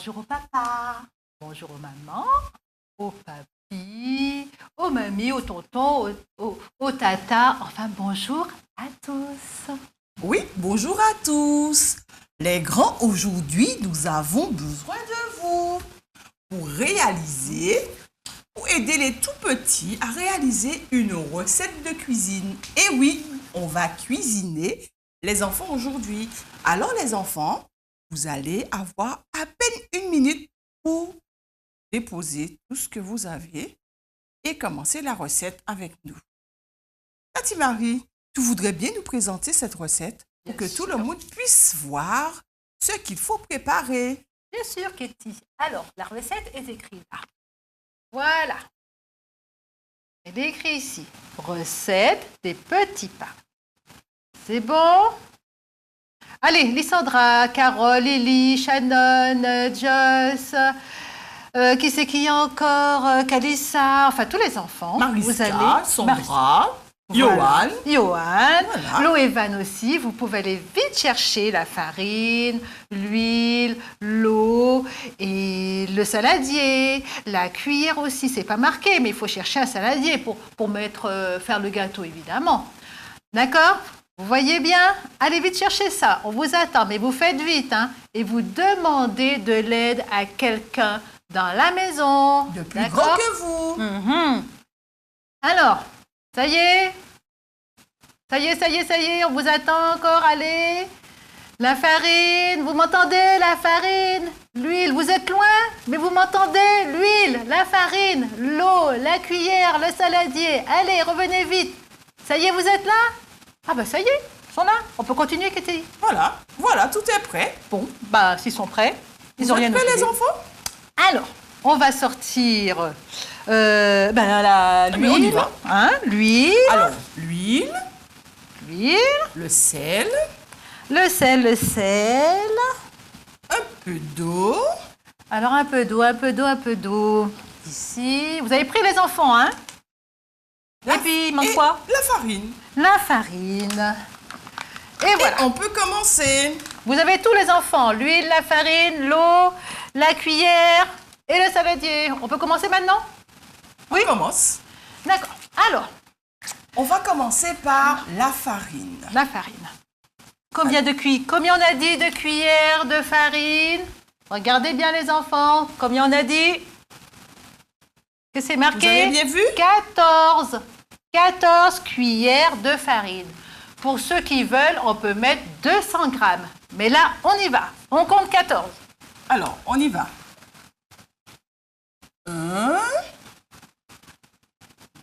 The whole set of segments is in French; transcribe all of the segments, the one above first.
bonjour au papa, bonjour aux mamans, aux papis, aux mamies, aux tontons, aux tatas. Enfin, bonjour à tous. Oui, bonjour à tous. Les grands, aujourd'hui, nous avons besoin de vous pour aider les tout petits à réaliser une recette de cuisine. Et oui, on va cuisiner les enfants aujourd'hui. Alors les enfants, vous allez avoir à peine 1 minute pour déposer tout ce que vous avez et commencer la recette avec nous. Tati Marie, tu voudrais bien nous présenter cette recette pour que tout le monde puisse voir ce qu'il faut préparer. Bien sûr, Katie. Alors, la recette est écrite là. Voilà. Elle est écrite ici. Recette des petits pains. C'est bon? Allez, Lysandra, Carole, Lily, Shannon, Joss, qui c'est qui y a encore? Kalissa, enfin tous les enfants. Mariska, Sandra, Johan. Johan, Voilà. Loévan aussi. Vous pouvez aller vite chercher la farine, l'huile, l'eau et le saladier. La cuillère aussi, c'est pas marqué, mais il faut chercher un saladier pour faire le gâteau, évidemment. D'accord? Vous voyez bien? Allez vite chercher ça. On vous attend, mais vous faites vite, hein? Et vous demandez de l'aide à quelqu'un dans la maison. De plus grand que vous. Alors, ça y est? Ça y est, on vous attend encore, allez. La farine, vous m'entendez, la farine? L'huile, vous êtes loin? Mais vous m'entendez? L'huile, la farine, l'eau, la cuillère, le saladier. Allez, revenez vite. Ça y est, vous êtes là? Ah bah ça y est, ils sont là. On peut continuer, Katie? Voilà, tout est prêt. Bon, bah s'ils sont prêts, ils Vous ont rien êtes prêts, oublié. les enfants? Alors, on va sortir Mais l'huile. on y va. Hein, l'huile. Alors, l'huile, L'huile. le sel, Le sel. un peu d'eau. Alors, un peu d'eau. Ici. Vous avez pris les enfants, hein? Et puis, il manque quoi? La farine. La farine. Et voilà. On peut commencer. Vous avez tous les enfants. L'huile, la farine, l'eau, la cuillère et le saladier. On peut commencer maintenant? Oui. On commence. D'accord. Alors, On va commencer par la farine. la farine. Combien on a dit de cuillères de farine? Regardez bien les enfants. Combien on a dit? Que c'est marqué? Vous avez bien vu? 14. 14 cuillères de farine. Pour ceux qui veulent, on peut mettre 200 grammes. Mais là, on y va. On compte 14. Alors, on y va. 1,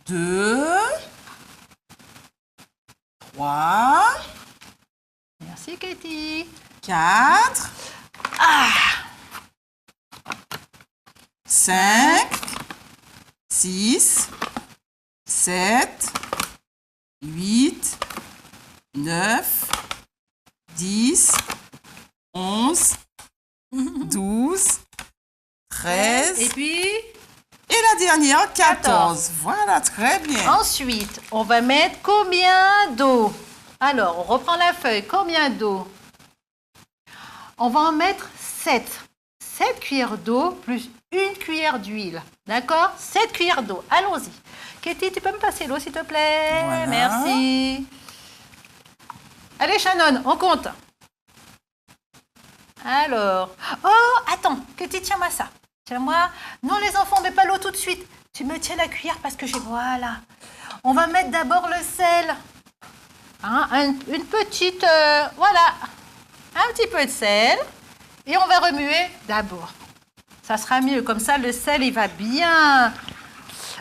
2, 3, Merci, Katie. 4, 5, 6, 7, 8, 9, 10, 11, 12, 13, Et puis, et la dernière, 14. Voilà, très bien. ensuite, on va mettre combien d'eau? Alors, on reprend la feuille. Combien d'eau? On va en mettre 7. 7 cuillères d'eau plus 1 cuillère d'huile. D'accord? 7 cuillères d'eau. Allons-y. Katie, tu peux me passer l'eau, s'il te plaît? Voilà. Merci. Allez, Shannon, on compte. Alors. Oh, attends. Katie, tiens-moi ça. Tiens-moi. Non, les enfants, ne mets pas l'eau tout de suite. Tu me tiens la cuillère parce que j'ai... Voilà. On va mettre d'abord le sel. Hein, une petite... voilà. Un petit peu de sel. Et on va remuer d'abord. Ça sera mieux. Comme ça, le sel, il va bien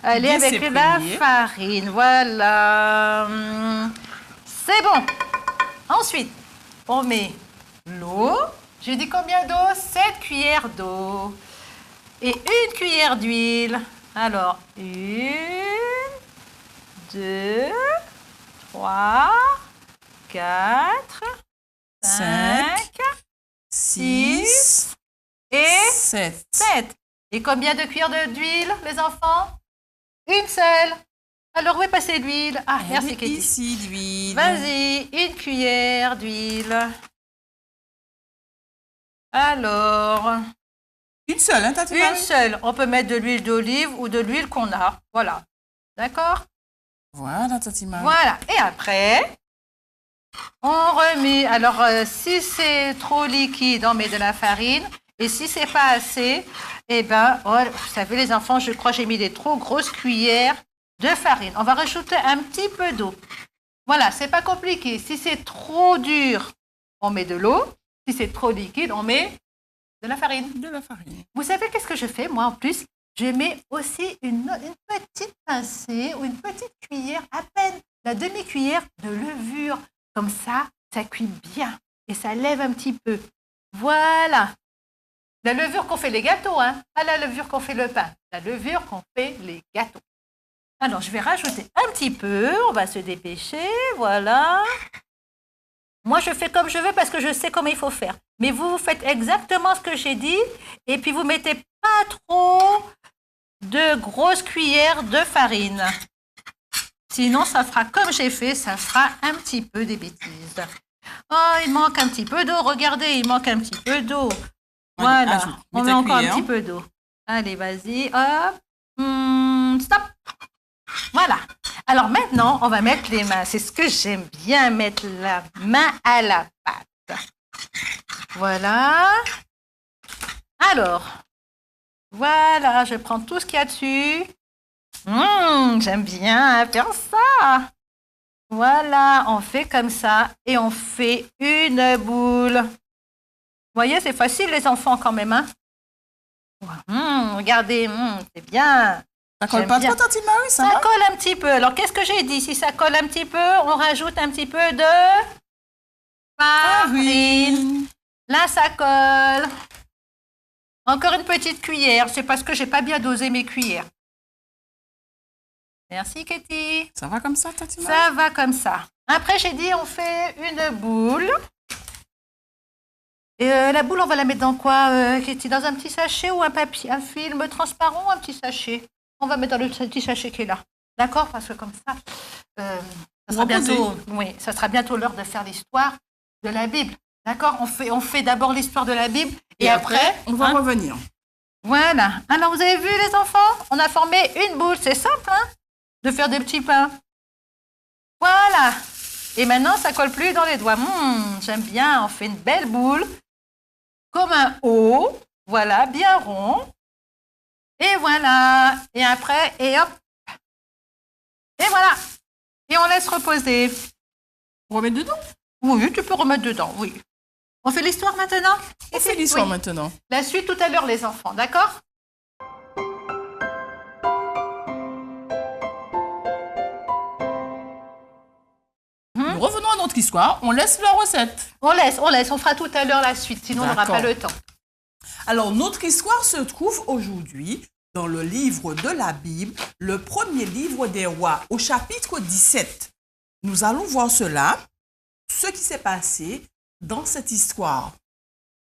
aller Bien avec la s'imprégner. farine. Voilà. C'est bon. Ensuite, on met l'eau. J'ai dit combien d'eau? 7 cuillères d'eau. Et 1 cuillère d'huile. Alors, 1, 2, 3, 4, 5, 6 et 7. 7. Et combien de cuillères d'huile, les enfants? Une seule. Alors, où est passée l'huile? Ah, merci, Katie. Ici, l'huile. Vas-y, 1 cuillère d'huile. Alors, Une seule, hein, Tati Une Marie? seule. On peut mettre de l'huile d'olive ou de l'huile qu'on a. Voilà. D'accord? Voilà, Tati Marie. Voilà. Et après, on remet. Alors, si c'est trop liquide, on met de la farine. Et si c'est pas assez, eh ben, vous savez, les enfants, je crois que j'ai mis des trop grosses cuillères de farine. On va rajouter un petit peu d'eau. Voilà, c'est pas compliqué. Si c'est trop dur, on met de l'eau. Si c'est trop liquide, on met de la farine. De la farine. Vous savez qu'est-ce que je fais, moi, en plus? Je mets aussi une petite pincée ou une petite cuillère, à peine la demi-cuillère de levure. Comme ça cuit bien et ça lève un petit peu. Voilà. La levure qu'on fait les gâteaux, hein. Pas la levure qu'on fait le pain. La levure qu'on fait les gâteaux. Alors, je vais rajouter un petit peu. On va se dépêcher. Voilà. Moi, je fais comme je veux parce que je sais comment il faut faire. Mais vous faites exactement ce que j'ai dit. Et puis, vous mettez pas trop de grosses cuillères de farine. Sinon, ça fera comme j'ai fait, ça fera un petit peu des bêtises. Oh, il manque un petit peu d'eau. Regardez, il manque un petit peu d'eau. Voilà, on met encore un petit peu d'eau. Allez, vas-y, hop. Stop. Voilà. Alors maintenant, on va mettre les mains. C'est ce que j'aime bien, mettre la main à la pâte. Voilà. Alors, voilà, je prends tout ce qu'il y a dessus. J'aime bien faire ça. Voilà, on fait comme ça et on fait une boule. Vous voyez, c'est facile les enfants quand même, hein? Regardez, c'est bien. Ça colle pas trop, Tati Marie, ça va? colle un petit peu. Alors, qu'est-ce que j'ai dit? Si ça colle un petit peu, on rajoute un petit peu de farine. Là, ça colle. Encore une petite cuillère. C'est parce que j'ai pas bien dosé mes cuillères. Merci, Katie. Ça va comme ça, Tati Marie? Ça va comme ça. Après, j'ai dit, on fait une boule. Et la boule, on va la mettre dans quoi, Katie? Dans un petit sachet ou un papier, un film transparent ou un petit sachet? On va mettre dans le petit sachet qui est là. D'accord? Parce que comme ça, ça sera bientôt l'heure de faire l'histoire de la Bible. D'accord? On fait d'abord l'histoire de la Bible et après, on va revenir. Voilà. Alors, vous avez vu, les enfants? On a formé une boule. C'est simple, hein? De faire des petits pains. Voilà. Et maintenant, ça colle plus dans les doigts. J'aime bien. On fait une belle boule. Comme un O. Voilà, bien rond. Et voilà. Et après, et hop. Et voilà. Et on laisse reposer. On remet dedans? Oui, tu peux remettre dedans, oui. On fait l'histoire maintenant? On fait l'histoire maintenant. La suite tout à l'heure, les enfants, d'accord? Nous revenons à notre histoire. On laisse la recette. On laisse. On fera tout à l'heure la suite, sinon on n'aura pas le temps. Alors, notre histoire se trouve aujourd'hui dans le livre de la Bible, le premier livre des rois, au chapitre 17. Nous allons voir ce qui s'est passé dans cette histoire.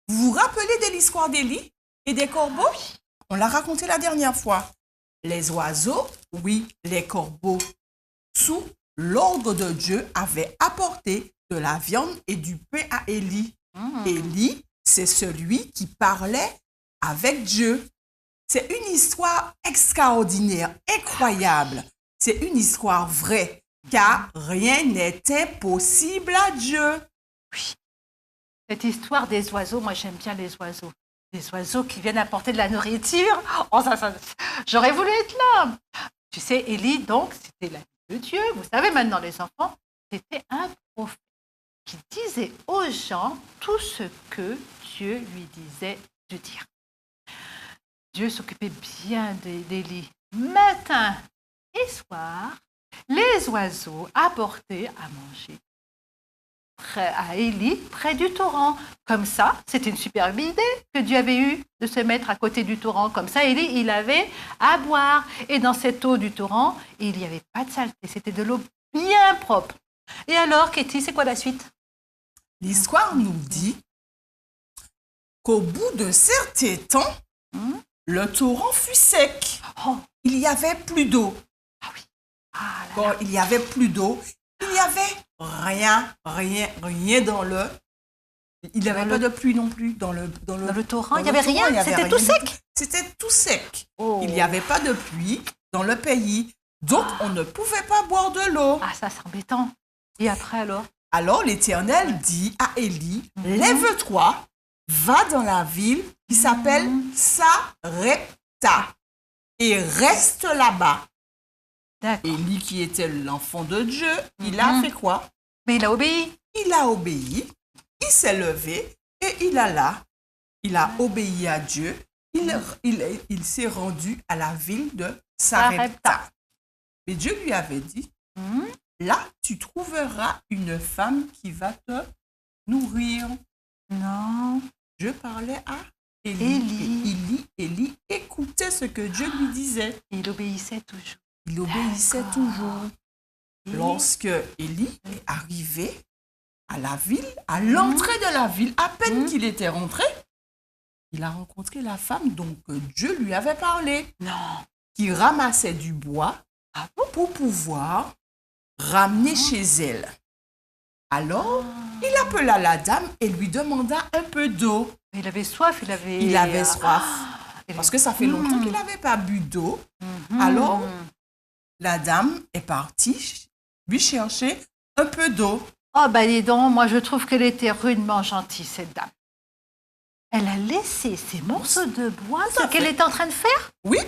Vous vous rappelez de l'histoire d'Élie et des corbeaux? On l'a raconté la dernière fois. Les oiseaux, oui, les corbeaux, sous l'ordre de Dieu, avaient apporté de la viande et du pain à Élie. Élie, c'est celui qui parlait avec Dieu. C'est une histoire extraordinaire, incroyable. C'est une histoire vraie, car rien n'est impossible à Dieu. Oui. Cette histoire des oiseaux, moi j'aime bien les oiseaux. Les oiseaux qui viennent apporter de la nourriture. Oh, j'aurais voulu être là. Tu sais, Élie, donc, c'était l'ami de Dieu. Vous savez maintenant, les enfants, c'était un prophète qui disait aux gens tout ce que Dieu lui disait de dire. Dieu s'occupait bien d'Élie. Matin et soir, les oiseaux apportaient à manger à Élie près du torrent. Comme ça, c'était une superbe idée que Dieu avait eue de se mettre à côté du torrent. Comme ça, Élie, il avait à boire. Et dans cette eau du torrent, il n'y avait pas de saleté. C'était de l'eau bien propre. Et alors, Katie, c'est quoi la suite? L'histoire nous dit qu'au bout d'un certain temps, le torrent fut sec. Il n'y avait plus d'eau. Ah oui. Ah là là. Quand il n'y avait plus d'eau, il n'y avait rien dans le Il n'y avait Dans pas le- de pluie non plus dans le Dans le torrent, dans il n'y le avait torrent, rien, il y avait c'était rien tout du sec. C'était tout sec. Oh. Il n'y avait pas de pluie dans le pays. Donc, on ne pouvait pas boire de l'eau. Ah, ça, c'est embêtant. Et après, alors? Alors, l'Éternel dit à Élie, Mhm. lève-toi, va dans la ville qui s'appelle Sarepta et reste là-bas. D'accord. Élie, qui était l'enfant de Dieu, il a Mhm. fait quoi? Mais il a obéi. Il a obéi, il s'est levé et il a obéi à Dieu. Il s'est rendu à la ville de Sarepta. Sarepta. Mais Dieu lui avait dit, Mhm. là, tu trouveras une femme qui va te nourrir. Non. Je parlais à Élie. Élie. Et Élie écoutait ce que Dieu lui disait. Il obéissait toujours. Il obéissait D'accord. toujours. Et- Lorsque Élie est arrivé à la ville, à l'entrée de la ville, à peine Mhm. qu'il était rentré, il a rencontré la femme dont Dieu lui avait parlé, Non. qui ramassait du bois Ah pour pouvoir ramener chez elle. Alors, il appela la dame et lui demanda un peu d'eau. Il avait soif, il avait... Il avait soif. Il Parce que ça fait longtemps qu'il n'avait pas bu d'eau. Alors, la dame est partie lui chercher un peu d'eau. Oh, ben dis donc, moi je trouve qu'elle était rudement gentille, cette dame. Elle a laissé ces morceaux de bois, Tout à ce qu'elle fait. était en train de faire. Oui,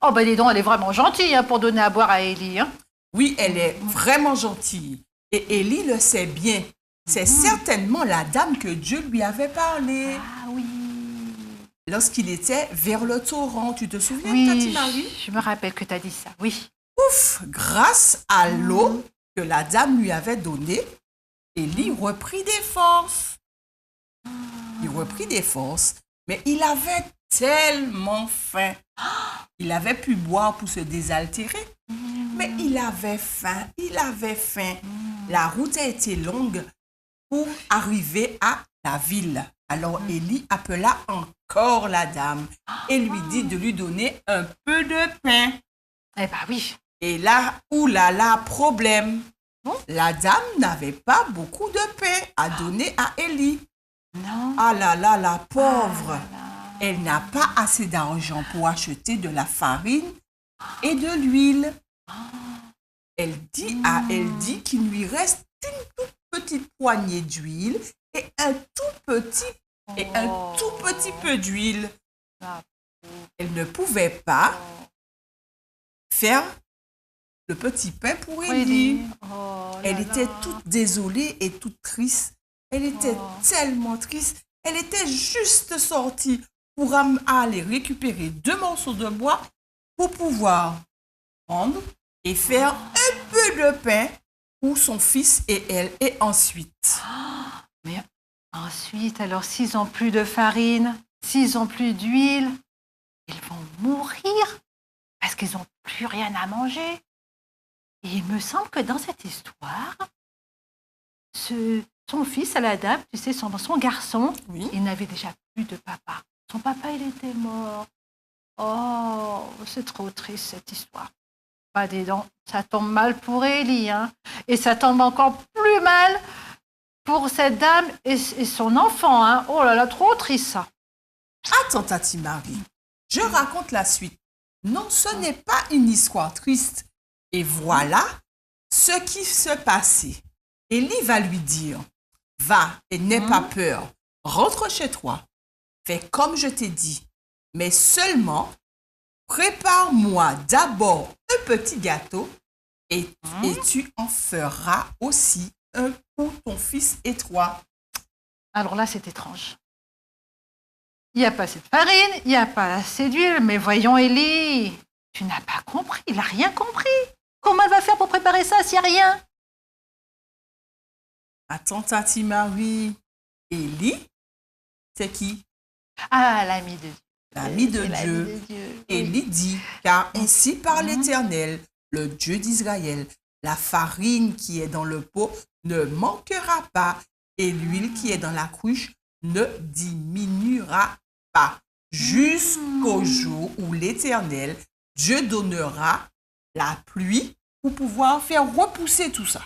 Oh, ben dis donc, elle est vraiment gentille hein, pour donner à boire à Élie. Hein. oui, elle est vraiment gentille. Et Élie le sait bien. C'est certainement la dame que Dieu lui avait parlé Ah oui. lorsqu'il était vers le torrent. Tu te souviens, Tati Oui, Marie? je me rappelle que tu as dit ça, oui. Ouf, grâce à l'eau que la dame lui avait donnée, Élie reprit des forces. Il reprit des forces, mais il avait tellement faim. Il avait pu boire pour se désaltérer, mais il avait faim, il avait faim. La route a été longue pour arriver à la ville. Alors Élie appela encore la dame et lui dit de lui donner un peu de pain. Eh ben oui. Et là, oulala, problème. Bon. La dame n'avait pas beaucoup de pain à donner à Élie. Non. Ah là là, la pauvre. Ah là. Elle n'a pas assez d'argent pour acheter de la farine et de l'huile. Elle dit qu'il lui reste une toute petite poignée d'huile et un tout petit peu d'huile. Ah. Elle ne pouvait pas faire le petit pain pour Élie. Élie. Oh là Elle était là. toute désolée et toute triste. Elle était Oh. tellement triste. Elle était juste sortie pour aller récupérer 2 morceaux de bois pour pouvoir prendre et faire un peu de pain pour son fils et elle. Et ensuite, Mais ensuite, alors s'ils n'ont plus de farine, s'ils n'ont plus d'huile, ils vont mourir parce qu'ils n'ont plus rien à manger. Et il me semble que dans cette histoire, son fils à la dame, tu sais, son garçon, oui, il n'avait déjà plus de papa. Son papa, il était mort. Oh, c'est trop triste cette histoire. Bah, dis donc, ça tombe mal pour Élie, hein. Et ça tombe encore plus mal pour cette dame et son enfant, hein. Oh là là, trop triste ça. attends, Tati Marie, je raconte la suite. Non, ce n'est pas une histoire triste. Et voilà ce qui se passait. Élie va lui dire, va et n'aie pas peur, rentre chez toi, fais comme je t'ai dit, mais seulement prépare-moi d'abord un petit gâteau et tu en feras aussi un pour ton fils et toi. Alors là, c'est étrange. Il n'y a pas assez de farine, il n'y a pas assez d'huile, mais voyons Élie, tu n'as pas compris, il n'a rien compris. Comment elle va faire pour préparer ça s'il n'y a rien? Attends, Tati Marie, Élie, c'est qui? Ah, l'ami de Dieu. L'ami de C'est l'ami Dieu. de Dieu. Élie dit, car ainsi par l'Éternel, le Dieu d'Israël, la farine qui est dans le pot ne manquera pas et l'huile qui est dans la cruche ne diminuera pas jusqu'au jour où l'Éternel, Dieu donnera la pluie pour pouvoir faire repousser tout ça.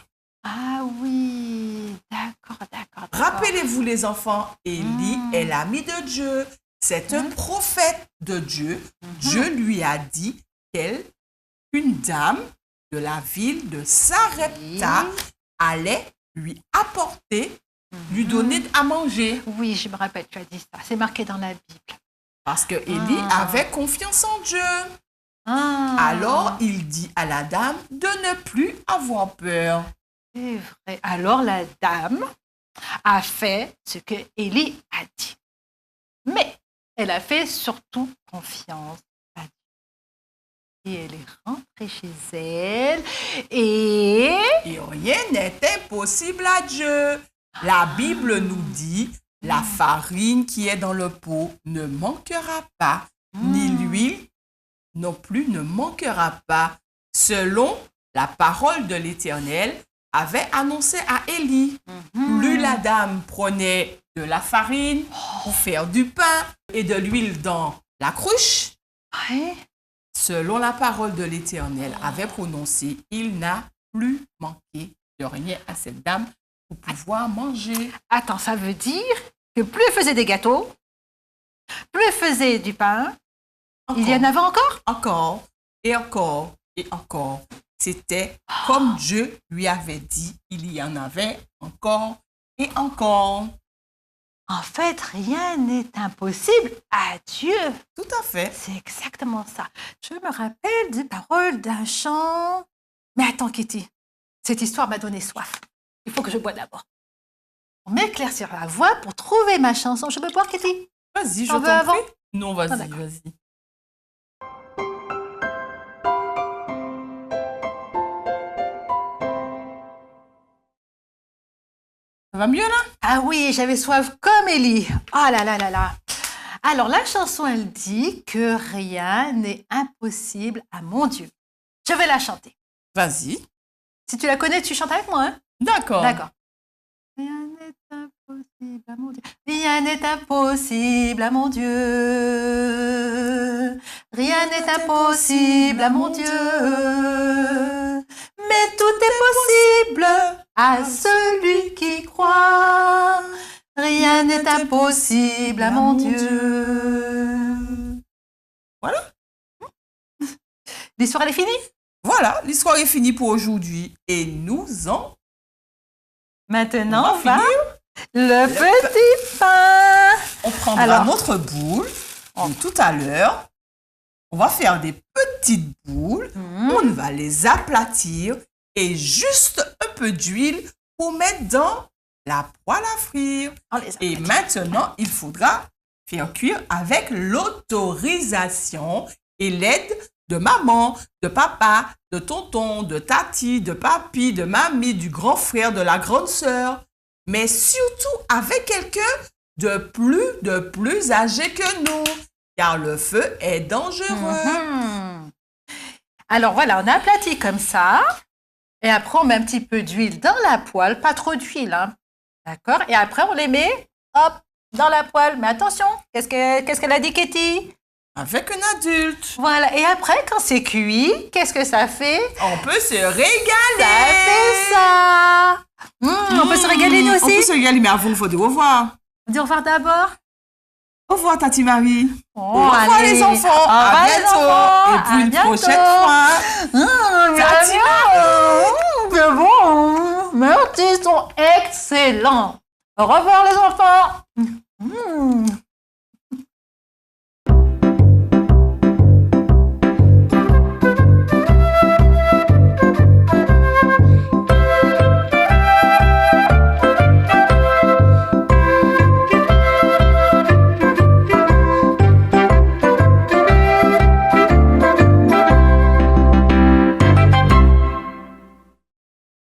Ah oui, d'accord, d'accord, d'accord. Rappelez-vous les enfants, Élie est l'ami de Dieu. C'est un prophète de Dieu. Dieu lui a dit qu'une dame de la ville de Sarepta allait lui apporter, lui donner à manger. Oui, je me rappelle, tu as dit ça. C'est marqué dans la Bible. Parce que Élie avait confiance en Dieu. Ah, Alors, il dit à la dame de ne plus avoir peur. c'est vrai. Alors la dame a fait ce que Élie a dit. Mais elle a fait surtout confiance à Dieu. Et elle est rentrée chez elle et... Et rien n'est impossible à Dieu. La Bible nous dit, la farine qui est dans le pot ne manquera pas, ni l'huile non plus ne manquera pas, selon la parole de l'Éternel avait annoncé à Élie. Plus la dame prenait de la farine pour faire du pain et de l'huile dans la cruche, Ouais. selon la parole de l'Éternel avait prononcé, il n'a plus manqué de rien à cette dame pour pouvoir manger. Attends, ça veut dire que plus elle faisait des gâteaux, plus elle faisait du pain, il y en avait encore? Encore et encore et encore. C'était comme Dieu lui avait dit, il y en avait encore et encore. En fait, rien n'est impossible à Dieu. Tout à fait. C'est exactement ça. Je me rappelle des paroles d'un chant. Mais attends, Kitty, cette histoire m'a donné soif. Il faut que je boive d'abord. On m'éclaircir la voix pour trouver ma chanson. Je peux boire, Kitty? Vas-y, je T'en veux t'en avant? prie. Non, vas-y, d'accord. vas-y. Ça va mieux là? Ah oui, j'avais soif comme Ellie. Oh là là là là. Alors, la chanson, elle dit que rien n'est impossible à mon Dieu. Je vais la chanter. Vas-y. Si tu la connais, tu chantes avec moi, hein? D'accord. D'accord. Rien n'est impossible à mon Dieu. Rien n'est impossible à mon Dieu. Rien n'est impossible à mon Dieu. Mais tout est possible à celui qui croit. Rien n'est impossible à mon Dieu. Voilà. L'histoire, elle est finie? Voilà, l'histoire est finie pour aujourd'hui. Et nous en... Maintenant, On on va va le petit pain. On prendra Alors. notre boule de tout à l'heure. On va faire des petites boules. On va les aplatir et juste un peu d'huile pour mettre dans la poêle à frire. On les Et aplatit. maintenant, il faudra faire cuire avec l'autorisation et l'aide de maman, de papa, de tonton, de tati, de papi, de mamie, du grand frère, de la grande sœur. Mais surtout avec quelqu'un de plus âgé que nous, car le feu est dangereux. Alors voilà, on aplatit comme ça. Et après, on met un petit peu d'huile dans la poêle. Pas trop d'huile, hein. D'accord? Et après, on les met, hop, dans la poêle. Mais attention, qu'est-ce qu'elle a dit, Katie? Avec un adulte. Voilà. Et après, quand c'est cuit, qu'est-ce que ça fait? On peut se régaler. Ça fait ça. On peut se régaler, nous On peut aussi? se régaler, mais avant, il faut dire au revoir. On dit au revoir d'abord. Au revoir, Tati Marie. Oh, Au revoir, allez. les enfants. Au revoir, À les bientôt. enfants. Et pour À une bientôt. prochaine fois. Tati c'est bon. Merci, ils sont excellents. Au revoir, les enfants.